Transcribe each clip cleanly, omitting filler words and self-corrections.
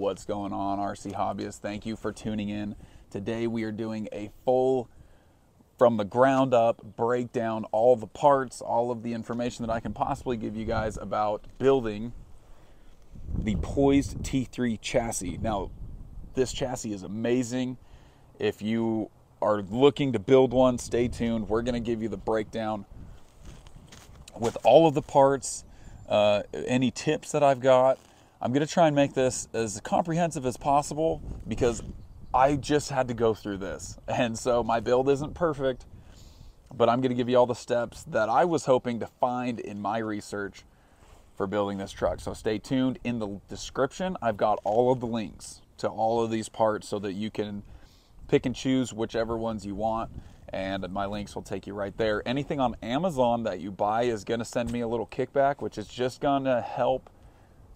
What's going on, RC hobbyists? Thank you for tuning in. Today we are doing a full, from the ground up, breakdown, all the parts, all of the information that I can possibly give you guys about building the POIZD T3 chassis. Now, this chassis is amazing. If you are looking to build one, stay tuned. We're going to give you the breakdown with all of the parts, any tips that I've got. I'm going to try and make this as comprehensive as possible because I just had to go through this. And so my build isn't perfect, but I'm going to give you all the steps that I was hoping to find in my research for building this truck. So stay tuned. In the description, I've got all of the links to all of these parts so that you can pick and choose whichever ones you want. And my links will take you right there. Anything on Amazon that you buy is going to send me a little kickback, which is just going to help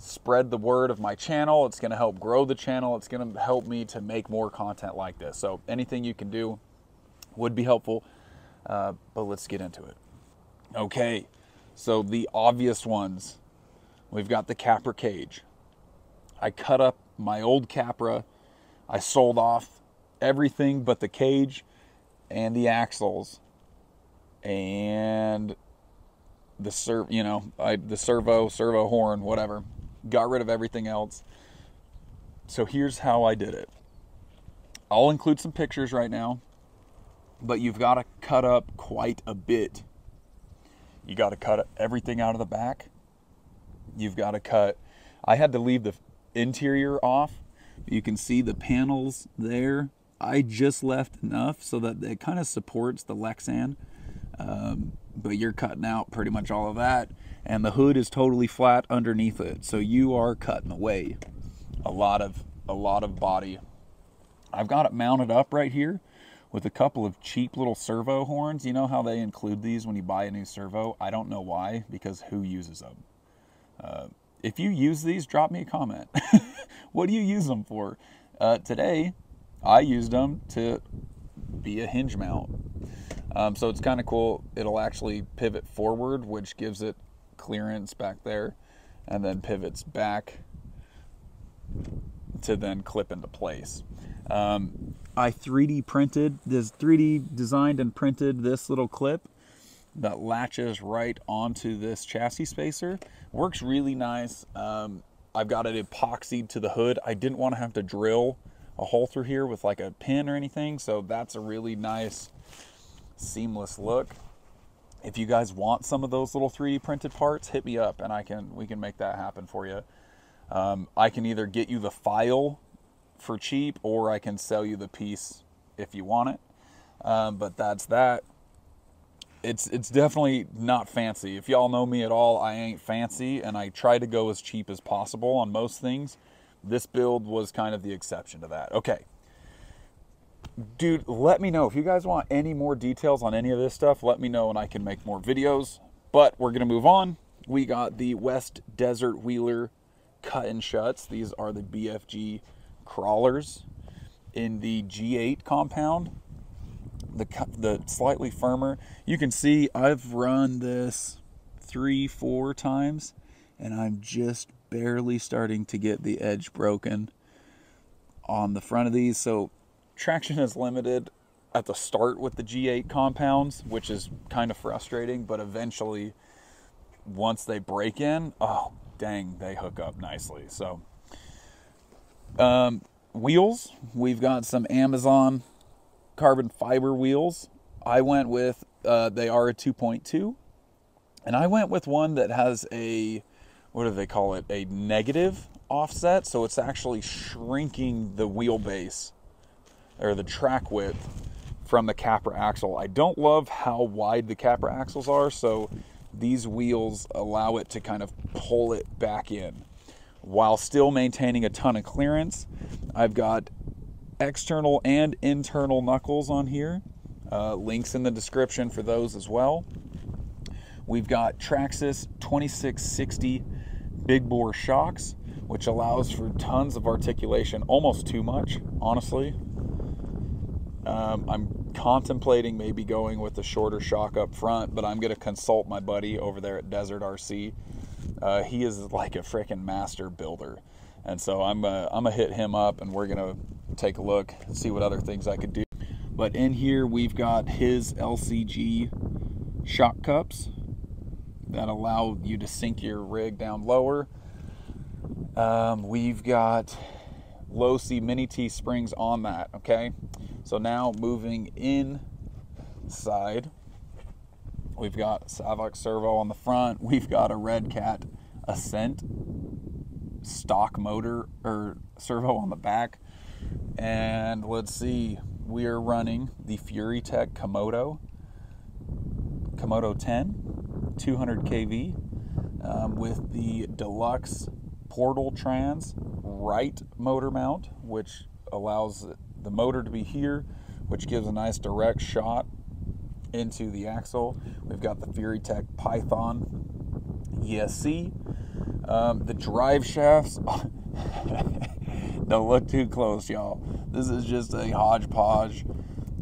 spread the word of my channel. It's going to help grow the channel. It's going to help me to make more content like this. So anything you can do would be helpful, but let's get into it. Okay, so the obvious ones, we've got the Capra cage. I cut up my old Capra. I sold off everything but the cage and the axles and the servo horn, whatever. Got rid of everything else. So here's how I did it. I'll include some pictures right now, but you've got to cut up quite a bit. You got to cut everything out of the back. You've got to cut. I had to leave the interior off. You can see the panels there. I just left enough so that it kind of supports the Lexan. But you're cutting out pretty much all of that, and the hood is totally flat underneath it, so you are cutting away a lot of body. I've got it mounted up right here with a couple of cheap little servo horns. You know how they include these when you buy a new servo? I don't know why, because who uses them? If you use these, drop me a comment. What do you use them for? Today I used them to be a hinge mount. So it's kind of cool. It'll actually pivot forward, which gives it clearance back there, and then pivots back to then clip into place. I 3D printed this, 3D designed and printed this little clip that latches right onto this chassis spacer. Works really nice. I've got it epoxied to the hood. I didn't want to have to drill a hole through here with like a pin or anything, so that's a really nice seamless look. If you guys want some of those little 3D printed parts, hit me up and we can make that happen for you. I can either get you the file for cheap, or I can sell you the piece if you want it. But that's that. It's definitely not fancy. If y'all know me at all, I ain't fancy, and I try to go as cheap as possible on most things. This build was kind of the exception to that. Okay. Dude, let me know if you guys want any more details on any of this stuff. Let me know and I can make more videos. But we're gonna move on. We got the West Desert Wheeler cut and shuts. These are the BFG crawlers in the G8 compound. The slightly firmer. You can see I've run this 3-4 times, and I'm just barely starting to get the edge broken on the front of these. So traction is limited at the start with the G8 compounds, which is kind of frustrating, but eventually once they break in, oh dang, they hook up nicely. So wheels, we've got some Amazon carbon fiber wheels. I went with they are a 2.2, and I went with one that has a, what do they call it, a negative offset, so it's actually shrinking the wheelbase or the track width from the Capra axle. I don't love how wide the Capra axles are, so these wheels allow it to kind of pull it back in while still maintaining a ton of clearance. I've got external and internal knuckles on here. Links in the description for those as well. We've got Traxxas 2660 big bore shocks, which allows for tons of articulation, almost too much, honestly. I'm contemplating maybe going with the shorter shock up front, but I'm going to consult my buddy over there at Desert RC. He is like a freaking master builder. And so I'm gonna hit him up, and we're gonna take a look and see what other things I could do. But in here we've got his LCG shock cups that allow you to sink your rig down lower. We've got low C mini T springs on that. Okay, so now moving inside, we've got Savox servo on the front. We've got a Red Cat Ascent stock motor or servo on the back. And let's see, we are running the FuriTech Komodo 10 200 kV with the deluxe portal trans right motor mount, which allows the motor to be here, which gives a nice direct shot into the axle. We've got the FuriTech Python ESC. The drive shafts, don't look too close, y'all. This is just a hodgepodge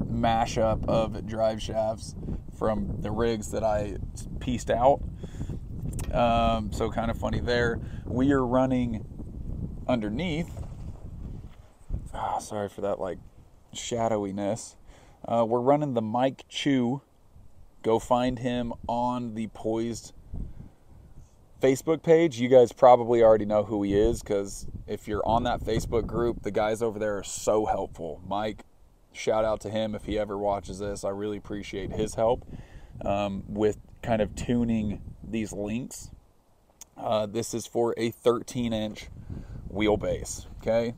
mashup of drive shafts from the rigs that I pieced out. So kind of funny there. We are running underneath, sorry for that like shadowiness. We're running the Mike Chu. Go find him on the POIZD Facebook page. You guys probably already know who he is, because if you're on that Facebook group, the guys over there are so helpful. Mike, shout out to him if he ever watches this. I really appreciate his help with kind of tuning these links. This is for a 13-inch wheelbase. Okay.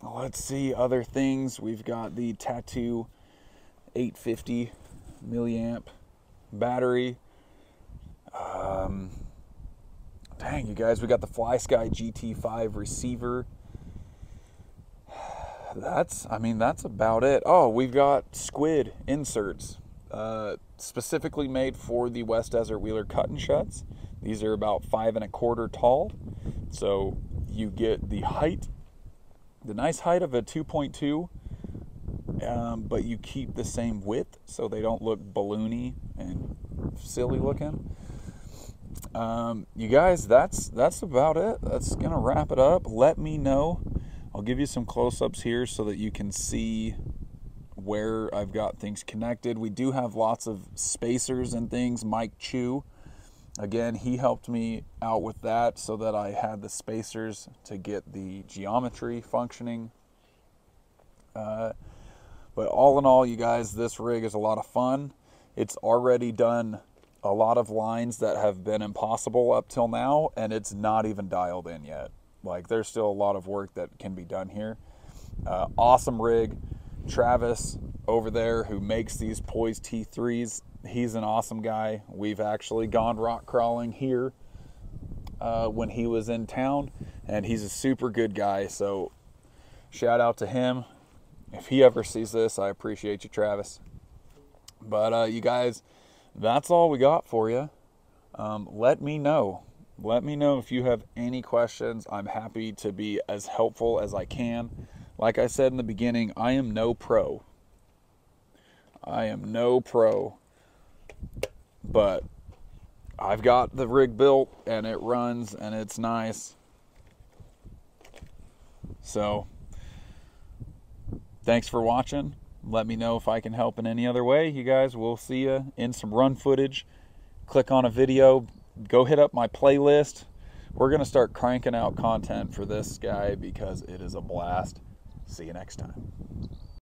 Let's see other things. We've got the Tattoo 850 milliamp battery. Dang, you guys, we got the FlySky GT5 receiver. That's about it. Oh, we've got squid inserts, specifically made for the West Desert Wheeler cut and shuts. These are about 5 1/4 tall, so you get the height, the nice height of a 2.2, but you keep the same width, so they don't look balloony and silly looking. You guys, that's about it. That's gonna wrap it up. Let me know. I'll give you some close-ups here so that you can see where I've got things connected. We do have lots of spacers and things. Mike Chu, again, he helped me out with that so that I had the spacers to get the geometry functioning. But all in all, you guys, this rig is a lot of fun. It's already done a lot of lines that have been impossible up till now, and it's not even dialed in yet. Like, there's still a lot of work that can be done here. Awesome rig. Travis over there, who makes these POIZD T3s, he's an awesome guy. We've actually gone rock crawling here when he was in town, and he's a super good guy. So shout out to him. If he ever sees this, I appreciate you, Travis. But you guys, that's all we got for you. Let me know. Let me know if you have any questions. I'm happy to be as helpful as I can. Like I said in the beginning, I am no pro. I am no pro. But I've got the rig built, and it runs, and it's nice. So, thanks for watching. Let me know if I can help in any other way. You guys, we'll see you in some run footage. Click on a video. Go hit up my playlist. We're going to start cranking out content for this guy because it is a blast. See you next time.